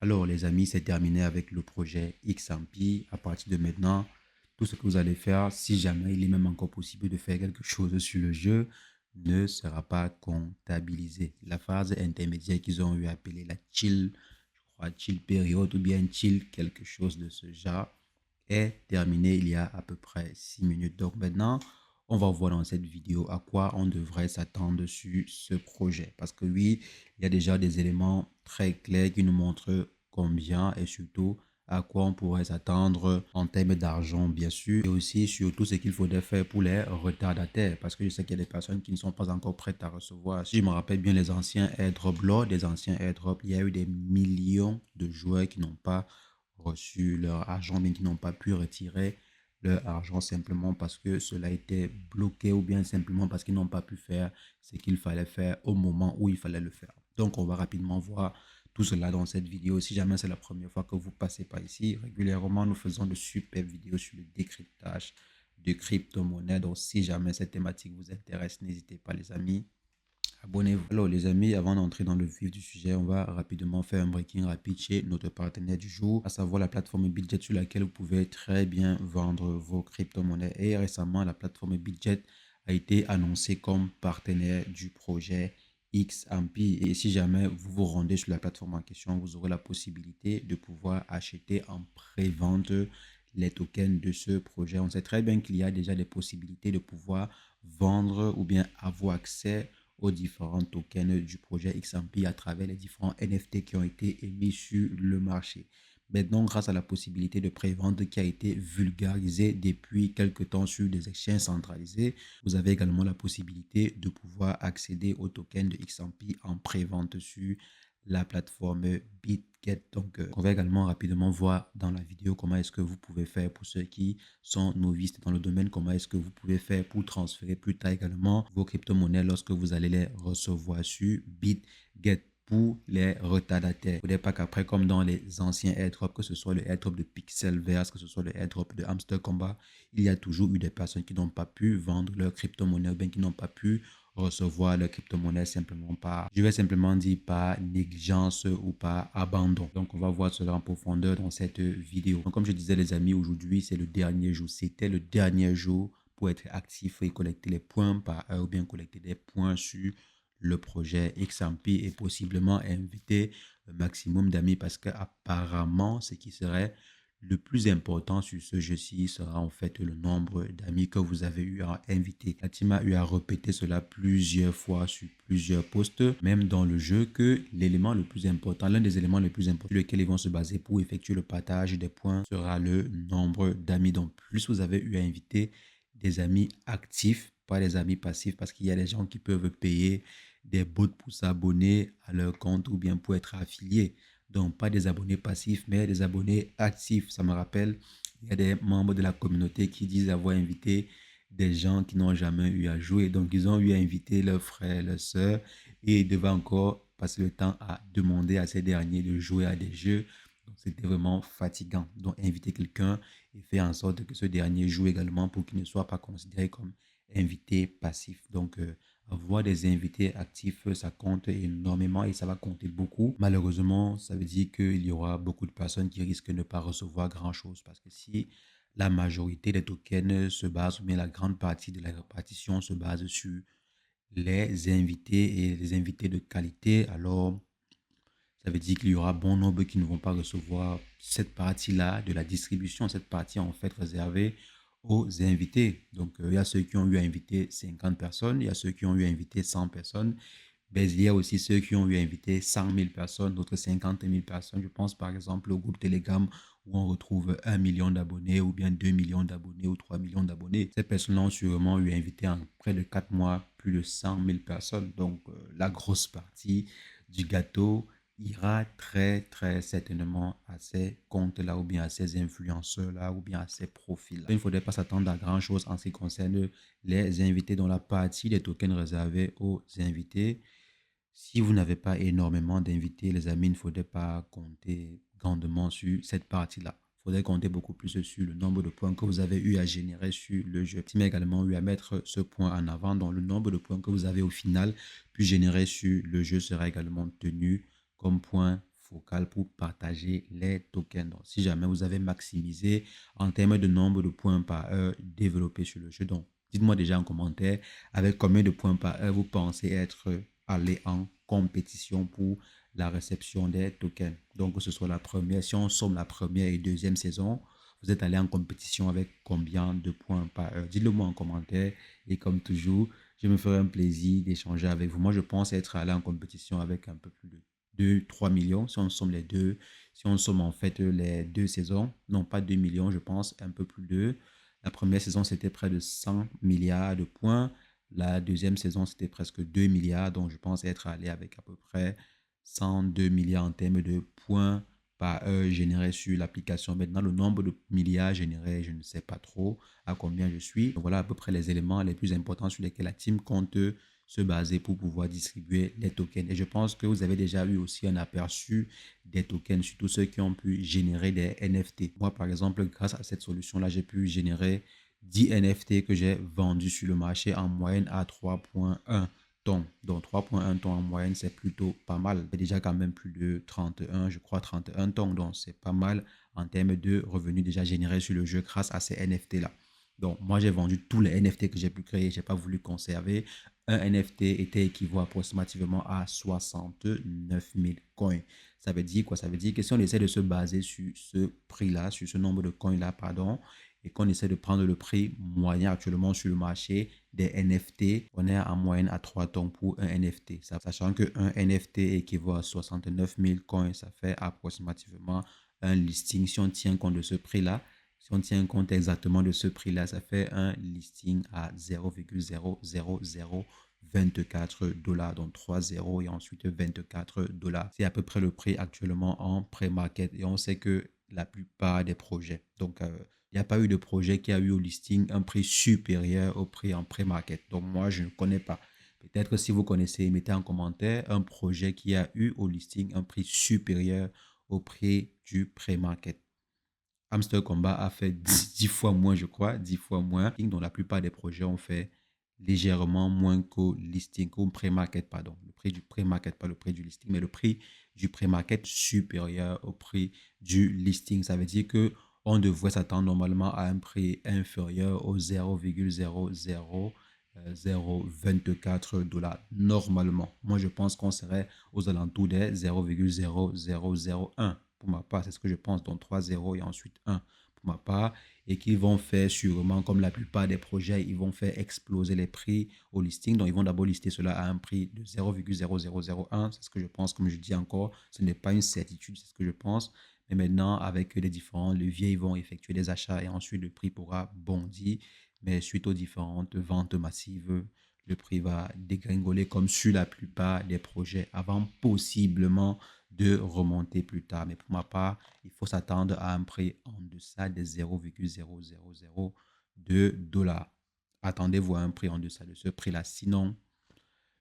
Alors les amis, c'est terminé avec le projet XMP. À partir de maintenant, tout ce que vous allez faire, si jamais il est même encore possible de faire quelque chose sur le jeu, ne sera pas comptabilisé. La phase intermédiaire qu'ils ont eu appelée la chill, je crois chill période ou bien chill quelque chose de ce genre, est terminée il y a à peu près 6 minutes. Donc maintenant, on va voir dans cette vidéo à quoi on devrait s'attendre sur ce projet. Parce que oui, il y a déjà des éléments très clairs qui nous montrent combien et surtout à quoi on pourrait s'attendre en termes d'argent, bien sûr, et aussi surtout ce qu'il faudrait faire pour les retardataires, parce que je sais qu'il y a des personnes qui ne sont pas encore prêtes à recevoir. Si je me rappelle bien, les anciens airdrops, lors des anciens airdrops, il y a eu des millions de joueurs qui n'ont pas reçu leur argent, mais qui n'ont pas pu retirer leur argent simplement parce que cela était bloqué ou bien simplement parce qu'ils n'ont pas pu faire ce qu'il fallait faire au moment où il fallait le faire. Donc, on va rapidement voir tout cela dans cette vidéo. Si jamais c'est la première fois que vous passez par ici, régulièrement, nous faisons de super vidéos sur le décryptage de crypto-monnaies. Donc, si jamais cette thématique vous intéresse, n'hésitez pas, les amis. Abonnez-vous. Alors les amis, avant d'entrer dans le vif du sujet, on va rapidement faire un breaking rapide chez notre partenaire du jour, à savoir la plateforme Bitget sur laquelle vous pouvez très bien vendre vos crypto-monnaies. Et récemment, la plateforme Bitget a été annoncée comme partenaire du projet XMP. Et si jamais vous vous rendez sur la plateforme en question, vous aurez la possibilité de pouvoir acheter en pré-vente les tokens de ce projet. On sait très bien qu'il y a déjà des possibilités de pouvoir vendre ou bien avoir accès aux différents tokens du projet XMP à travers les différents NFT qui ont été émis sur le marché. Maintenant, grâce à la possibilité de prévente qui a été vulgarisée depuis quelques temps sur des exchanges centralisés, vous avez également la possibilité de pouvoir accéder aux tokens de XMP en prévente sur la plateforme BitGet. Donc, on va également rapidement voir dans la vidéo comment est-ce que vous pouvez faire pour ceux qui sont novices dans le domaine, comment est-ce que vous pouvez faire pour transférer plus tard également vos crypto-monnaies lorsque vous allez les recevoir sur BitGet pour les retardataires. Il ne faudrait pas qu'après, comme dans les anciens airdrops, que ce soit le airdrop de Pixelverse, que ce soit le airdrop de Hamster Combat, il y a toujours eu des personnes qui n'ont pas pu vendre leur crypto-monnaie ou bien qui n'ont pas pu recevoir leur crypto-monnaie simplement par, je vais simplement dire par négligence ou par abandon. Donc, on va voir cela en profondeur dans cette vidéo. Donc, comme je disais, les amis, aujourd'hui, c'est le dernier jour. C'était le dernier jour pour être actif et collecter les points par heure ou bien collecter des points sur le projet XMP et possiblement inviter le maximum d'amis parce qu'apparemment, ce qui serait le plus important sur ce jeu-ci sera en fait le nombre d'amis que vous avez eu à inviter. La team a eu à répéter cela plusieurs fois sur plusieurs postes, même dans le jeu, que l'élément le plus important, l'un des éléments les plus importants sur lesquels ils vont se baser pour effectuer le partage des points sera le nombre d'amis. Donc, plus vous avez eu à inviter des amis actifs, pas des amis passifs, parce qu'il y a des gens qui peuvent payer des bots pour s'abonner à leur compte ou bien pour être affiliés. Donc, pas des abonnés passifs, mais des abonnés actifs. Ça me rappelle, il y a des membres de la communauté qui disent avoir invité des gens qui n'ont jamais eu à jouer. Donc, ils ont eu à inviter leurs frères, leurs sœurs et ils devaient encore passer le temps à demander à ces derniers de jouer à des jeux. Donc, c'était vraiment fatigant. Donc, inviter quelqu'un et faire en sorte que ce dernier joue également pour qu'il ne soit pas considéré comme invité passif. Donc, avoir des invités actifs, ça compte énormément et ça va compter beaucoup. Malheureusement, ça veut dire qu'il y aura beaucoup de personnes qui risquent de ne pas recevoir grand-chose parce que si la majorité des tokens se base, ou bien la grande partie de la répartition se base sur les invités et les invités de qualité, alors ça veut dire qu'il y aura bon nombre qui ne vont pas recevoir cette partie-là de la distribution, cette partie en fait réservée aux invités. Donc, il y a ceux qui ont eu à inviter 50 personnes, il y a ceux qui ont eu à inviter 100 personnes, mais il y a aussi ceux qui ont eu à inviter 100 000 personnes, d'autres 50 000 personnes. Je pense par exemple au groupe Telegram où on retrouve 1 million d'abonnés ou bien 2 millions d'abonnés ou 3 millions d'abonnés. Ces personnes ont sûrement eu à inviter en près de 4 mois plus de 100 000 personnes. Donc, la grosse partie du gâteau ira très certainement à ces comptes-là ou bien à ces influenceurs-là ou bien à ces profils-là. Il ne faudrait pas s'attendre à grand-chose en ce qui concerne les invités dans la partie des tokens réservés aux invités. Si vous n'avez pas énormément d'invités, les amis, il ne faudrait pas compter grandement sur cette partie-là. Il faudrait compter beaucoup plus sur le nombre de points que vous avez eu à générer sur le jeu. Tu m'as également eu à mettre ce point en avant. Donc, le nombre de points que vous avez au final pu générer sur le jeu sera également tenu comme point focal pour partager les tokens. Donc, si jamais vous avez maximisé en termes de nombre de points par heure développés sur le jeu, donc dites-moi déjà en commentaire avec combien de points par heure vous pensez être allé en compétition pour la réception des tokens. Donc, que ce soit la première, si on somme la première et deuxième saison, vous êtes allé en compétition avec combien de points par heure? Dites-le moi en commentaire. Et comme toujours, je me ferai un plaisir d'échanger avec vous. Moi, je pense être allé en compétition avec un peu plus de 2-3 millions. Si on somme les deux, si on somme en fait les deux saisons, non pas 2 millions, je pense, un peu plus de. La première saison, c'était près de 100 milliards de points. La deuxième saison, c'était presque 2 milliards. Donc, je pense être allé avec à peu près 102 milliards en termes de points par heure générés sur l'application. Maintenant, le nombre de milliards générés, je ne sais pas trop à combien je suis. Donc, voilà à peu près les éléments les plus importants sur lesquels la team compte se baser pour pouvoir distribuer les tokens. Et je pense que vous avez déjà eu aussi un aperçu des tokens, surtout ceux qui ont pu générer des NFT. Moi, par exemple, grâce à cette solution-là, j'ai pu générer 10 NFT que j'ai vendus sur le marché en moyenne à 3,1 tonnes. Donc 3,1 tonnes en moyenne, c'est plutôt pas mal. C'est déjà quand même plus de 31, je crois 31 tonnes. Donc c'est pas mal en termes de revenus déjà générés sur le jeu grâce à ces NFT-là. Donc moi, j'ai vendu tous les NFT que j'ai pu créer. Je n'ai pas voulu conserver. Un NFT était équivaut approximativement à 69 000 coins. Ça veut dire quoi? Ça veut dire que si on essaie de se baser sur ce prix-là, sur ce nombre de coins-là, pardon, et qu'on essaie de prendre le prix moyen actuellement sur le marché des NFT, on est en moyenne à 3 tonnes pour un NFT. Sachant qu'un NFT équivaut à 69 000 coins, ça fait approximativement un listing. Si on tient compte de ce prix-là, si on tient compte exactement de ce prix-là, ça fait un listing à 0,00024 dollars, donc 3 zéros et ensuite 24 dollars. C'est à peu près le prix actuellement en pré-market et on sait que la plupart des projets, donc il n'y a pas eu de projet qui a eu au listing un prix supérieur au prix en pré-market. Donc moi, je ne connais pas. Peut-être si vous connaissez, mettez en commentaire un projet qui a eu au listing un prix supérieur au prix du pré-market. Hamster Combat a fait 10 fois moins, je crois, 10 fois moins. Donc, la plupart des projets ont fait légèrement moins qu'au listing, qu'au pré-market, pardon. Le prix du pré-market, pas le prix du listing, mais le prix du pré-market supérieur au prix du listing. Ça veut dire que on devrait s'attendre normalement à un prix inférieur au 0,00024 dollars normalement. Moi, je pense qu'on serait aux alentours des 0,0001. Pour ma part, c'est ce que je pense, donc 3 0 et ensuite 1 pour ma part, et qu'ils vont faire sûrement, comme la plupart des projets, ils vont faire exploser les prix au listing. Donc, ils vont d'abord lister cela à un prix de 0,0001. C'est ce que je pense, comme je dis encore, ce n'est pas une certitude, c'est ce que je pense. Mais maintenant, avec les différents leviers, ils vont effectuer des achats et ensuite le prix pourra bondir. Mais suite aux différentes ventes massives, le prix va dégringoler comme sur la plupart des projets avant possiblement de remonter plus tard. Mais pour ma part, il faut s'attendre à un prix en deçà des 0,0002 dollars. Attendez-vous à un prix en deçà de ce prix-là. Sinon,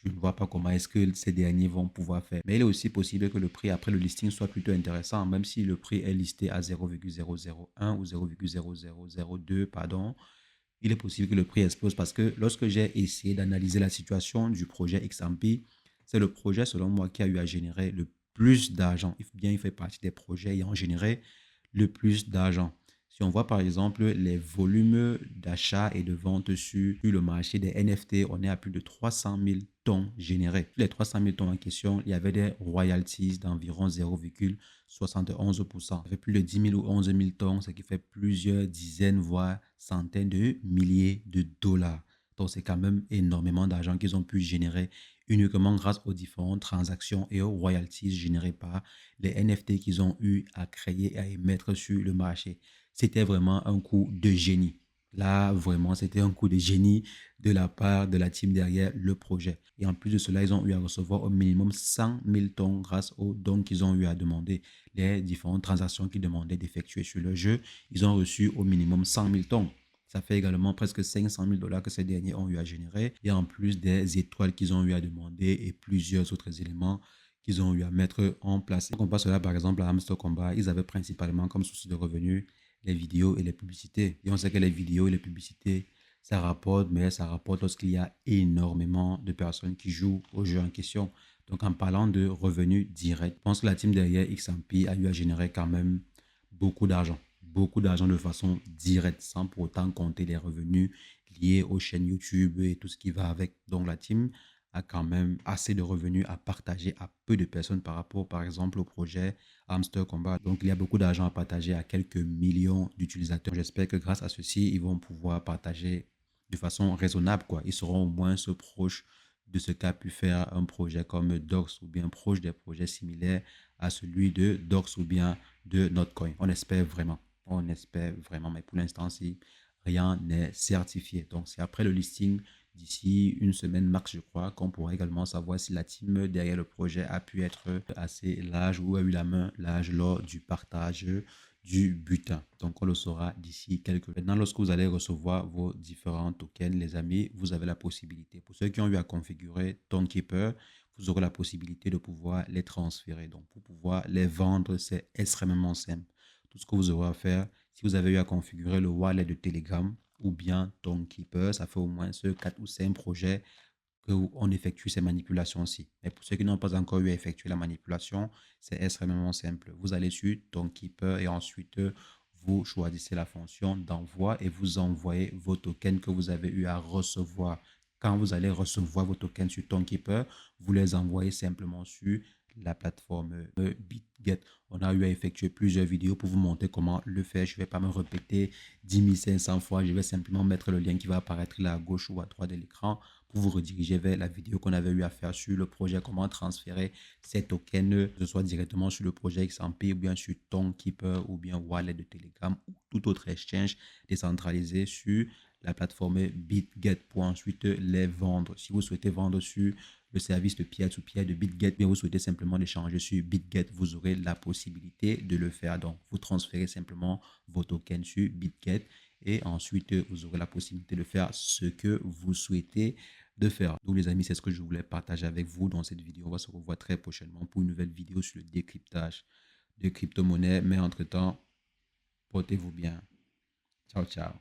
je ne vois pas comment est-ce que ces derniers vont pouvoir faire. Mais il est aussi possible que le prix après le listing soit plutôt intéressant, même si le prix est listé à 0,001 ou 0,0002, pardon. Il est possible que le prix explose parce que lorsque j'ai essayé d'analyser la situation du projet XMP, c'est le projet, selon moi, qui a eu à générer le plus d'argent. Il fait partie des projets ayant généré le plus d'argent. Si on voit par exemple les volumes d'achat et de vente sur le marché des NFT, on est à plus de 300 000 tonnes générées. Sur les 300 000 tonnes en question, il y avait des royalties d'environ 0,71%. Ça fait plus de 10 000 ou 11 000 tonnes, ce qui fait plusieurs dizaines, voire centaines de milliers de dollars. Donc, c'est quand même énormément d'argent qu'ils ont pu générer uniquement grâce aux différentes transactions et aux royalties générées par les NFT qu'ils ont eu à créer et à émettre sur le marché. C'était vraiment un coup de génie. Là, vraiment, c'était un coup de génie de la part de la team derrière le projet. Et en plus de cela, ils ont eu à recevoir au minimum 100 000 tonnes grâce aux dons qu'ils ont eu à demander. Les différentes transactions qu'ils demandaient d'effectuer sur le jeu, ils ont reçu au minimum 100 000 tonnes. Ça fait également presque 500 000 dollars que ces derniers ont eu à générer. Et en plus des étoiles qu'ils ont eu à demander et plusieurs autres éléments qu'ils ont eu à mettre en place. Si on compare cela par exemple à Hamster Combat, ils avaient principalement comme source de revenus les vidéos et les publicités. Et on sait que les vidéos et les publicités, ça rapporte, mais ça rapporte lorsqu'il y a énormément de personnes qui jouent au jeu en question. Donc, en parlant de revenus directs, je pense que la team derrière XMP a eu à générer quand même beaucoup d'argent. Beaucoup d'argent de façon directe, sans pour autant compter les revenus liés aux chaînes YouTube et tout ce qui va avec. Donc, la team a quand même assez de revenus à partager à peu de personnes par rapport, par exemple, au projet Hamster Combat. Donc, il y a beaucoup d'argent à partager à quelques millions d'utilisateurs. J'espère que grâce à ceci, ils vont pouvoir partager de façon raisonnable, quoi. Ils seront au moins proches de ce qu'a pu faire un projet comme Docs ou bien proche des projets similaires à celui de Docs ou bien de Notcoin. On espère vraiment. On espère vraiment. Mais pour l'instant, si rien n'est certifié. Donc, c'est après le listing d'ici une semaine max, je crois, qu'on pourra également savoir si la team derrière le projet a pu être assez large ou a eu la main large lors du partage du butin. Donc, on le saura d'ici quelques... Maintenant, lorsque vous allez recevoir vos différents tokens, les amis, vous avez la possibilité. Pour ceux qui ont eu à configurer Tokenkeeper, vous aurez la possibilité de pouvoir les transférer. Donc, pour pouvoir les vendre, c'est extrêmement simple. Tout ce que vous aurez à faire, si vous avez eu à configurer le wallet de Telegram ou bien Tokenkeeper, ça fait au moins 4 ou 5 projets qu'on effectue ces manipulations-ci. Mais pour ceux qui n'ont pas encore eu à effectuer la manipulation, c'est extrêmement simple. Vous allez sur Tokenkeeper et ensuite vous choisissez la fonction d'envoi et vous envoyez vos tokens que vous avez eu à recevoir. Quand vous allez recevoir vos tokens sur Tokenkeeper, vous les envoyez simplement sur la plateforme BitGet. On a eu à effectuer plusieurs vidéos pour vous montrer comment le faire. Je ne vais pas me répéter 10 500 fois. Je vais simplement mettre le lien qui va apparaître là à gauche ou à droite de l'écran pour vous rediriger vers la vidéo qu'on avait eu à faire sur le projet, comment transférer ces tokens, que ce soit directement sur le projet XMP ou bien sur Tokenkeeper ou bien Wallet de Telegram ou tout autre exchange décentralisé sur la plateforme BitGet pour ensuite les vendre. Si vous souhaitez vendre sur le service de peer-to-peer de BitGet, bien vous souhaitez simplement l'échanger sur BitGet, vous aurez la possibilité de le faire. Donc, vous transférez simplement vos tokens sur BitGet et ensuite, vous aurez la possibilité de faire ce que vous souhaitez de faire. Donc, les amis, c'est ce que je voulais partager avec vous dans cette vidéo. On va se revoir très prochainement pour une nouvelle vidéo sur le décryptage de crypto-monnaies. Mais entre-temps, portez-vous bien. Ciao, ciao.